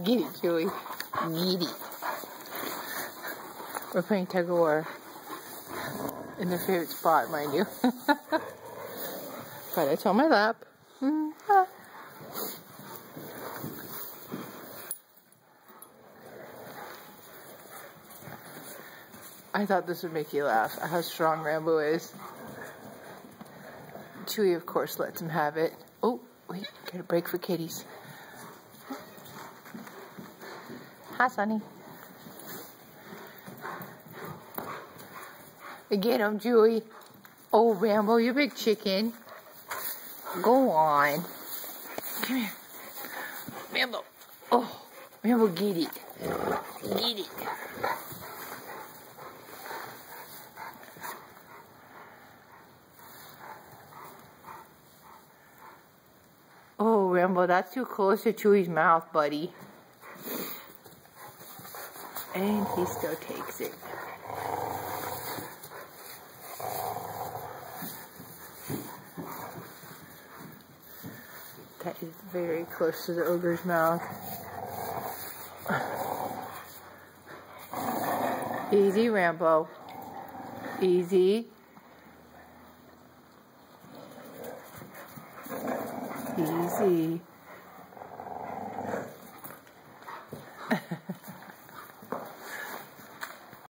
Get it, Chewy. Get it. We're playing tug of war. In their favorite spot, mind you. But it's on my lap. I thought this would make you laugh at how strong Rambo is. Chewy, of course, lets him have it. Oh, wait, got a break for kitties. Hi, Sonny. Get him, Chewy. Oh, Rambo, you big chicken. Go on. Come here. Rambo. Oh, Rambo, get it. Get it. Oh, Rambo, that's too close to Chewy's mouth, buddy. And he still takes it. That is very close to the ogre's mouth. Easy, Rambo. Easy. Easy.